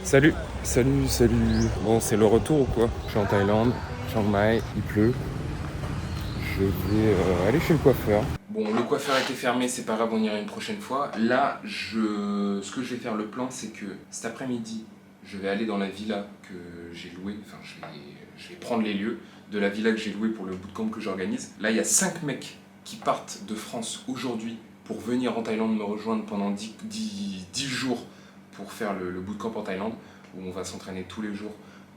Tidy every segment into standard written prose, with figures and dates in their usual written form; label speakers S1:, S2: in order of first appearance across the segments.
S1: Salut, salut. Bon, c'est le retour ou quoi? Je suis en Thaïlande, Chiang Mai, il pleut. Je vais aller chez le coiffeur. Bon, le coiffeur était fermé, c'est pas grave, on ira une prochaine fois. Là, ce que je vais faire, le plan, c'est que cet après-midi, je vais aller dans la villa que j'ai louée. Enfin, je vais prendre les lieux de la villa que j'ai louée pour le bootcamp que j'organise. Là, il y a 5 mecs qui partent de France aujourd'hui pour venir en Thaïlande me rejoindre pendant 10 jours pour faire le bootcamp en Thaïlande, où on va s'entraîner tous les jours,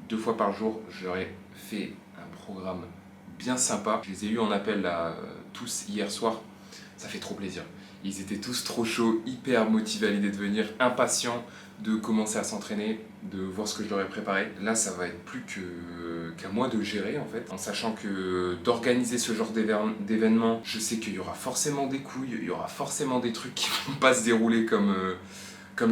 S1: 2 fois par jour. Je leur ai fait un programme bien sympa. Je les ai eus en appel là, tous hier soir. Ça fait trop plaisir. Ils étaient tous trop chauds, hyper motivés à l'idée de venir, impatients de commencer à s'entraîner, de voir ce que je leur ai préparé. Là, ça va être plus qu'à moi de gérer en fait, en sachant que d'organiser ce genre d'événement, je sais qu'il y aura forcément des couilles, il y aura forcément des trucs qui vont pas se dérouler comme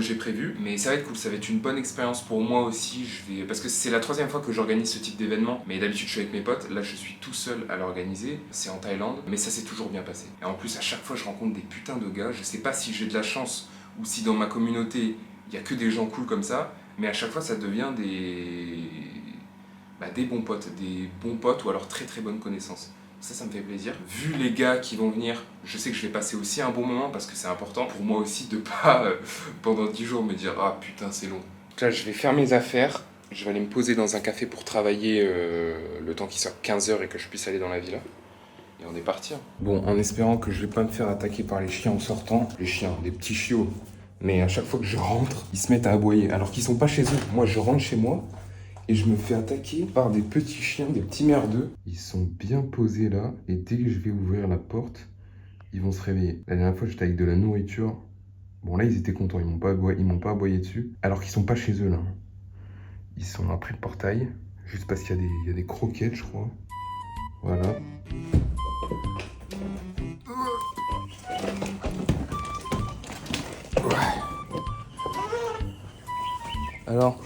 S1: j'ai prévu, mais ça va être cool, ça va être une bonne expérience pour moi aussi. Parce que c'est la 3e fois que j'organise ce type d'événement, mais d'habitude je suis avec mes potes, là je suis tout seul à l'organiser, c'est en Thaïlande, mais ça s'est toujours bien passé. Et en plus à chaque fois je rencontre des putains de gars, je sais pas si j'ai de la chance ou si dans ma communauté il y a que des gens cool comme ça, mais à chaque fois ça devient des bons potes ou alors très très bonnes connaissances. Ça me fait plaisir. Vu les gars qui vont venir, je sais que je vais passer aussi un bon moment parce que c'est important pour moi aussi de pas, pendant 10 jours, me dire « Ah putain, c'est long ». Là, je vais faire mes affaires. Je vais aller me poser dans un café pour travailler le temps qu'il soit 15h et que je puisse aller dans la villa. Et on est parti. Bon, en espérant que je vais pas me faire attaquer par les chiens en sortant. Les chiens, des petits chiots. Mais à chaque fois que je rentre, ils se mettent à aboyer. Alors qu'ils sont pas chez eux. Moi, je rentre chez moi. Et je me fais attaquer par des petits chiens, des petits merdeux. Ils sont bien posés là. Et dès que je vais ouvrir la porte, ils vont se réveiller. La dernière fois, j'étais avec de la nourriture. Bon, là, ils étaient contents. Ils m'ont pas aboyé dessus. Alors qu'ils sont pas chez eux là. Ils sont après le portail. Juste parce qu'il y a des croquettes, je crois. Voilà. Alors,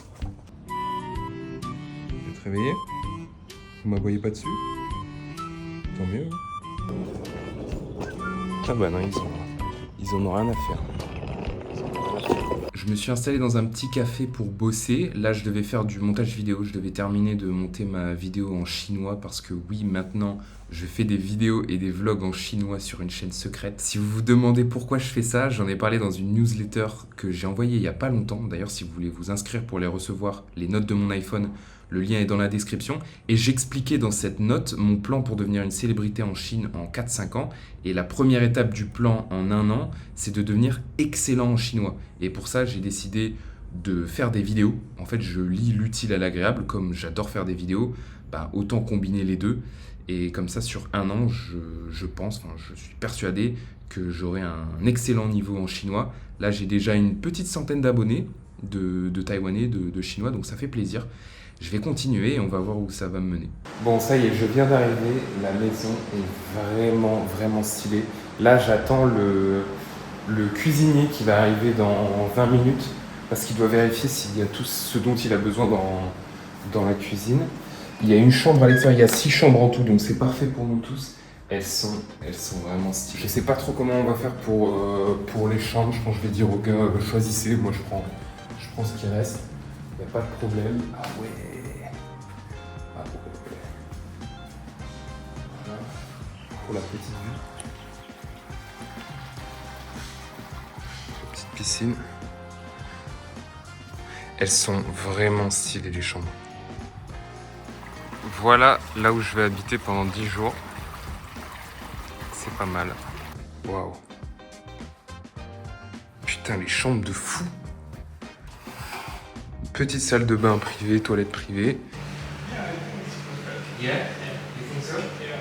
S1: vous êtes réveillés? Vous m'aboyez pas dessus? Tant mieux. Ah bah non, ils en ont rien à faire. Je me suis installé dans un petit café pour bosser. Là, je devais faire du montage vidéo. Je devais terminer de monter ma vidéo en chinois parce que oui, maintenant, je fais des vidéos et des vlogs en chinois sur une chaîne secrète. Si vous vous demandez pourquoi je fais ça, j'en ai parlé dans une newsletter que j'ai envoyée il y a pas longtemps. D'ailleurs, si vous voulez vous inscrire pour les recevoir, les notes de mon iPhone, le lien est dans la description. Et j'expliquais dans cette note mon plan pour devenir une célébrité en Chine en 4-5 ans. Et la première étape du plan en 1 an, c'est de devenir excellent en chinois. Et pour ça, j'ai décidé de faire des vidéos. En fait, je lis l'utile à l'agréable. Comme j'adore faire des vidéos, bah, autant combiner les deux. Et comme ça, sur 1 an, je pense, enfin, je suis persuadé que j'aurai un excellent niveau en chinois. Là, j'ai déjà une petite centaine d'abonnés de Taïwanais, de Chinois, donc ça fait plaisir. Je vais continuer et on va voir où ça va me mener. Bon, ça y est, je viens d'arriver. La maison est vraiment, vraiment stylée. Là, j'attends le cuisinier qui va arriver dans 20 minutes parce qu'il doit vérifier s'il y a tout ce dont il a besoin dans la cuisine. Il y a une chambre à l'extérieur, il y a 6 chambres en tout, donc c'est parfait pour nous tous. Elles sont vraiment stylées. Je sais pas trop comment on va faire pour les chambres. Je pense que je vais dire aux gars, choisissez, moi je prends ce qui reste. Il n'y a pas de problème. Ah ouais. Ah ouais. Voilà. Pour la petite vue. Petite piscine. Elles sont vraiment stylées les chambres. Voilà là où je vais habiter pendant 10 jours. C'est pas mal. Waouh. Putain, les chambres de fou. Petite salle de bain privée, toilette privée. Yeah? You think so?
S2: Yeah.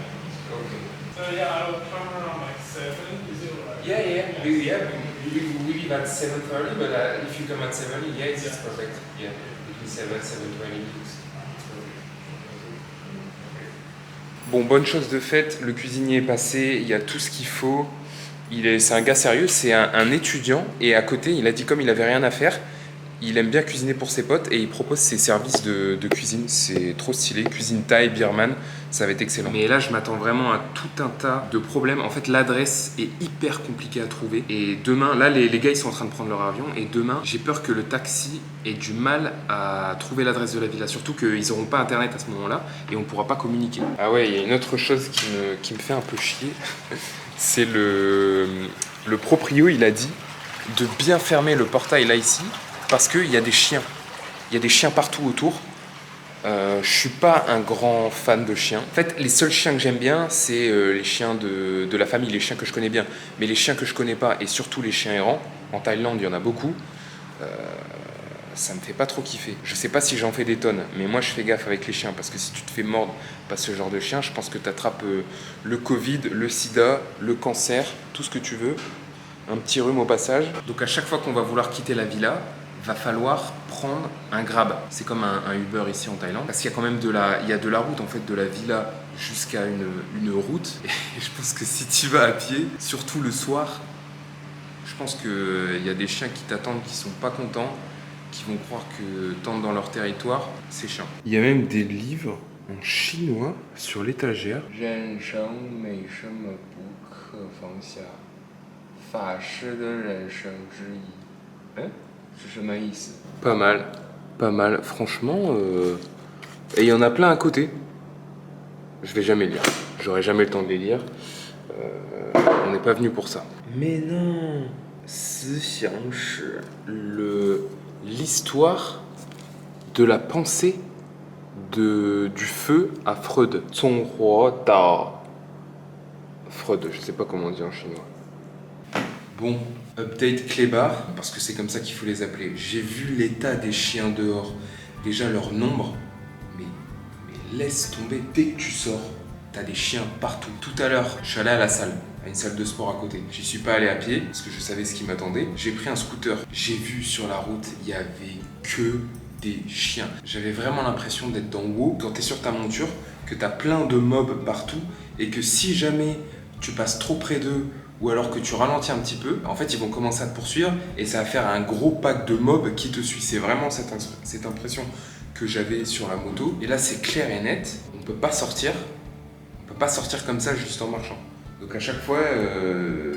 S1: Okay.
S2: So yeah, I will come around like 7. Is it alright?
S1: We leave at 7:30, but if you come at 7, yeah, it's perfect. Yeah, between 7:20. Bon, bonne chose de faite, le cuisinier est passé, il y a tout ce qu'il faut. C'est un gars sérieux, c'est un étudiant, et à côté, il a dit comme il avait rien à faire, Il aime bien cuisiner pour ses potes et il propose ses services de cuisine. C'est trop stylé. Cuisine thaï, birman, ça va être excellent. Mais là, je m'attends vraiment à tout un tas de problèmes. En fait, l'adresse est hyper compliquée à trouver. Et demain, là, les gars, ils sont en train de prendre leur avion. Et demain, j'ai peur que le taxi ait du mal à trouver l'adresse de la villa. Surtout qu'ils n'auront pas internet à ce moment-là et on ne pourra pas communiquer. Ah ouais, il y a une autre chose qui me fait un peu chier. C'est le proprio, il a dit de bien fermer le portail là ici. Parce qu'il y a des chiens. Il y a des chiens partout autour. Je suis pas un grand fan de chiens. En fait, les seuls chiens que j'aime bien, c'est les chiens de la famille, les chiens que je connais bien. Mais les chiens que je connais pas, et surtout les chiens errants, en Thaïlande, il y en a beaucoup, ça me fait pas trop kiffer. Je sais pas si j'en fais des tonnes, mais moi je fais gaffe avec les chiens. Parce que si tu te fais mordre par ce genre de chien, je pense que tu attrapes le Covid, le sida, le cancer, tout ce que tu veux. Un petit rhume au passage. Donc à chaque fois qu'on va vouloir quitter la villa, va falloir prendre un Grab. C'est comme un Uber ici en Thaïlande. Parce qu'il y a quand même de la route en fait de la villa jusqu'à une route. Et je pense que si tu vas à pied, surtout le soir, je pense qu'il y a des chiens qui t'attendent qui sont pas contents, qui vont croire que t'entres dans leur territoire. C'est chiant. Il y a même des livres en chinois sur l'étagère. Pas mal, pas mal. Franchement, et il y en a plein à côté. Je vais jamais lire. J'aurai jamais le temps de les lire. On n'est pas venu pour ça. Mais non, l'histoire de la pensée du feu à Freud. Zhonghua Dao. Freud, je sais pas comment on dit en chinois. Bon, update clébard, parce que c'est comme ça qu'il faut les appeler. J'ai vu l'état des chiens dehors, déjà leur nombre, mais laisse tomber. Dès que tu sors, t'as des chiens partout. Tout à l'heure, je suis allé à la salle, à une salle de sport à côté. J'y suis pas allé à pied, parce que je savais ce qui m'attendait. J'ai pris un scooter. J'ai vu sur la route, il y avait que des chiens. J'avais vraiment l'impression d'être dans WoW, quand t'es sur ta monture, que t'as plein de mobs partout, et que si jamais tu passes trop près d'eux, ou alors que tu ralentis un petit peu, en fait ils vont commencer à te poursuivre et ça va faire un gros pack de mobs qui te suit. C'est vraiment cette impression que j'avais sur la moto. Et là c'est clair et net, on peut pas sortir comme ça juste en marchant. Donc à chaque fois,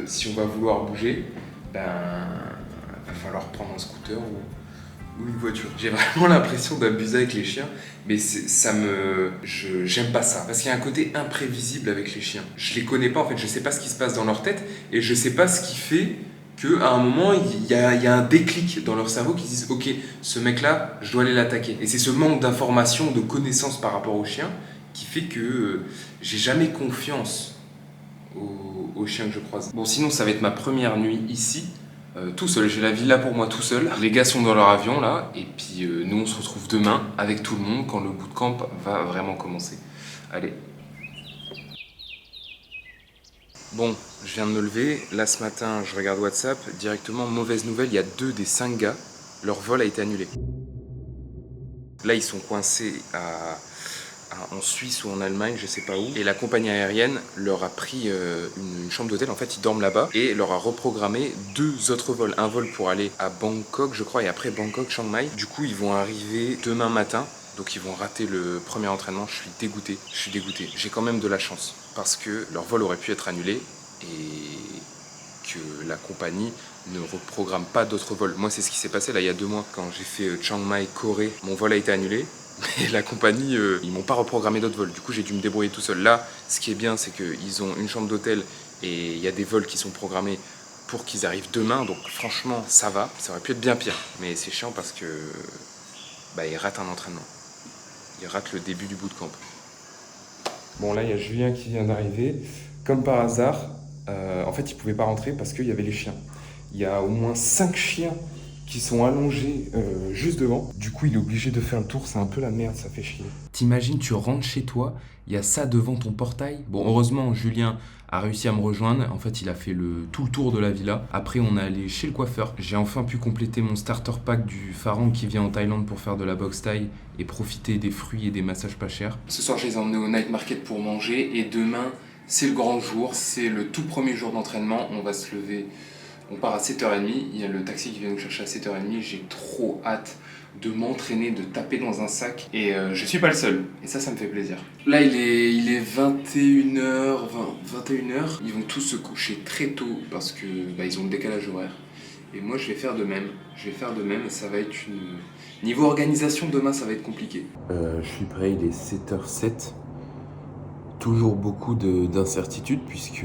S1: si on va vouloir bouger, ben va falloir prendre un scooter ou une voiture. J'ai vraiment l'impression d'abuser avec les chiens, mais j'aime pas ça, parce qu'il y a un côté imprévisible avec les chiens. Je les connais pas en fait, je sais pas ce qui se passe dans leur tête, et je sais pas ce qui fait qu'à un moment, il y a un déclic dans leur cerveau qui disent « Ok, ce mec-là, je dois aller l'attaquer ». Et c'est ce manque d'information, de connaissances par rapport aux chiens qui fait que j'ai jamais confiance aux chiens que je croise. Bon, sinon, ça va être ma première nuit ici. Tout seul, j'ai la villa pour moi tout seul. Les gars sont dans leur avion là, et puis nous on se retrouve demain avec tout le monde quand le bootcamp va vraiment commencer. Allez. Bon, je viens de me lever. Là ce matin, je regarde WhatsApp. Directement, mauvaise nouvelle, il y a 2 des 5 gars. Leur vol a été annulé. Là, ils sont coincés en Suisse ou en Allemagne, je sais pas où. Et la compagnie aérienne leur a pris une chambre d'hôtel. En fait, ils dorment là-bas et leur a reprogrammé 2 autres vols. Un vol pour aller à Bangkok, je crois, et après Bangkok, Chiang Mai. Du coup, ils vont arriver demain matin. Donc ils vont rater le premier entraînement. Je suis dégoûté. J'ai quand même de la chance parce que leur vol aurait pu être annulé et que la compagnie ne reprogramme pas d'autres vols. Moi, c'est ce qui s'est passé là il y a 2 mois quand j'ai fait Chiang Mai, Corée. Mon vol a été annulé. Mais la compagnie, ils m'ont pas reprogrammé d'autres vols. Du coup, j'ai dû me débrouiller tout seul. Là, ce qui est bien, c'est qu'ils ont une chambre d'hôtel et il y a des vols qui sont programmés pour qu'ils arrivent demain. Donc franchement, ça va. Ça aurait pu être bien pire. Mais c'est chiant parce que ils ratent un entraînement. Ils ratent le début du bootcamp. Bon, là, il y a Julien qui vient d'arriver. Comme par hasard, en fait, il pouvait pas rentrer parce qu'il y avait les chiens. Il y a au moins 5 chiens qui sont allongés juste devant. Du coup, il est obligé de faire le tour. C'est un peu la merde, ça fait chier. T'imagines, tu rentres chez toi, il y a ça devant ton portail. Bon, heureusement, Julien a réussi à me rejoindre. En fait, il a fait tout le tour de la villa. Après, on est allé chez le coiffeur. J'ai enfin pu compléter mon starter pack du Farang qui vient en Thaïlande pour faire de la boxe thaï et profiter des fruits et des massages pas chers. Ce soir, je les ai emmenés au night market pour manger. Et demain, c'est le grand jour. C'est le tout premier jour d'entraînement. On va se lever On part à 7h30, il y a le taxi qui vient nous chercher à 7h30, j'ai trop hâte de m'entraîner, de taper dans un sac. Et je suis pas le seul, et ça me fait plaisir. Là il est 21h, 21h, ils vont tous se coucher très tôt parce que ils ont le décalage horaire. Et moi je vais faire de même, et ça va être une... Niveau organisation, demain ça va être compliqué. Je suis prêt, il est 7h07. Toujours beaucoup d'incertitudes puisque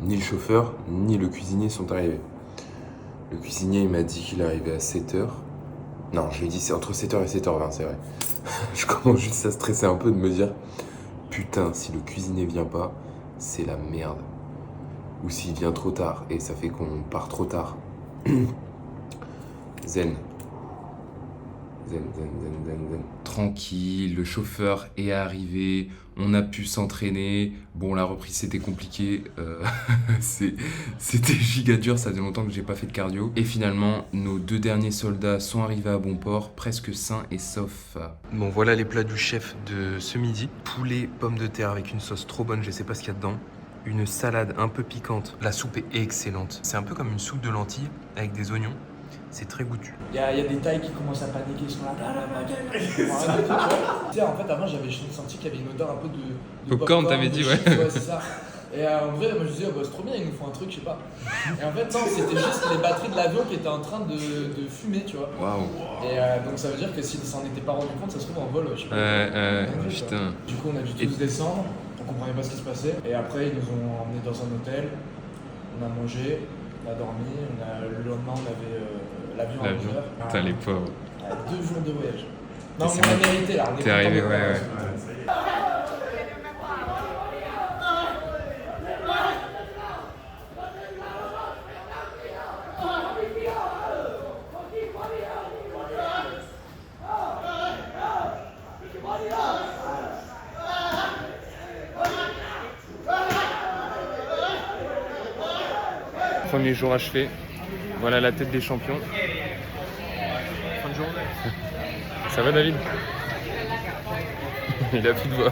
S1: ni le chauffeur ni le cuisinier sont arrivés. Le cuisinier il m'a dit qu'il arrivait à 7h. Non, je lui ai dit c'est entre 7h et 7h20, c'est vrai. Je commence juste à stresser un peu de me dire putain, si le cuisinier vient pas, c'est la merde. Ou s'il vient trop tard et ça fait qu'on part trop tard. Zen. Tranquille, le chauffeur est arrivé, on a pu s'entraîner. Bon, la reprise c'était compliqué, c'était giga dur, ça faisait longtemps que j'ai pas fait de cardio. Et finalement, nos 2 derniers soldats sont arrivés à bon port, presque sains et saufs. Bon, voilà les plats du chef de ce midi. Poulet, pommes de terre avec une sauce trop bonne, je sais pas ce qu'il y a dedans. Une salade un peu piquante, la soupe est excellente. C'est un peu comme une soupe de lentilles avec des oignons. C'est très goûtu.
S3: Il y a des tailles qui commencent à paniquer, ils sont là, tu sais, en fait, avant, j'avais senti qu'il y avait une odeur un peu de
S1: Popcorn, t'avais dit, ouais.
S3: Ouais, c'est ça. Et en vrai, moi je disais, c'est trop bien, ils nous font un truc, je sais pas. Et en fait, non, c'était juste les batteries de l'avion qui étaient en train de fumer, tu vois.
S1: Waouh.
S3: Et donc, ça veut dire que s'ils s'en étaient pas rendu compte, ça se trouve en vol, je sais pas.
S1: Putain.
S3: Du coup, on a dû tous descendre, on comprenait pas ce qui se passait. Et après, ils nous ont emmenés dans un hôtel, on a mangé, on a dormi, le lendemain, on avait l'avion à 11h.
S1: Putain, les pauvres.
S3: 2 jours de voyage. Non,
S1: c'est
S3: on a
S1: bon.
S3: mérité là.
S1: T'es arrivé, ouais. Premier jour achevé. Voilà la tête des champions. Fin de journée. Ça va David? Il a plus de voix.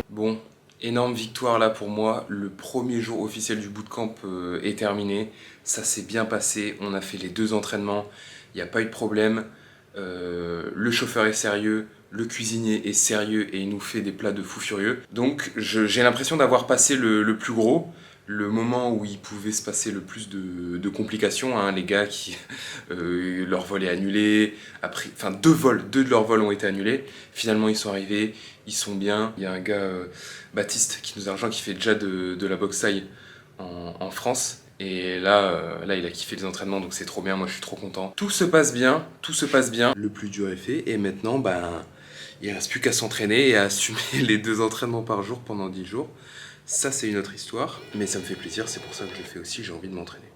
S1: Bon, énorme victoire là pour moi. Le premier jour officiel du bootcamp est terminé. Ça s'est bien passé. On a fait les 2 entraînements. Il n'y a pas eu de problème. Le chauffeur est sérieux. Le cuisinier est sérieux et il nous fait des plats de fou furieux. Donc j'ai l'impression d'avoir passé le plus gros. Le moment où il pouvait se passer le plus de complications, hein, les gars qui leur vol est annulé, après, enfin 2 de leurs vols ont été annulés, finalement ils sont arrivés, ils sont bien. Il y a un gars, Baptiste, qui nous a rejoint, qui fait déjà de la boxe thaï en France, et là il a kiffé les entraînements, donc c'est trop bien, moi je suis trop content. Tout se passe bien, le plus dur est fait, et maintenant il reste plus qu'à s'entraîner et à assumer les 2 entraînements par jour pendant 10 jours. Ça, c'est une autre histoire, mais ça me fait plaisir, c'est pour ça que je le fais aussi, j'ai envie de m'entraîner.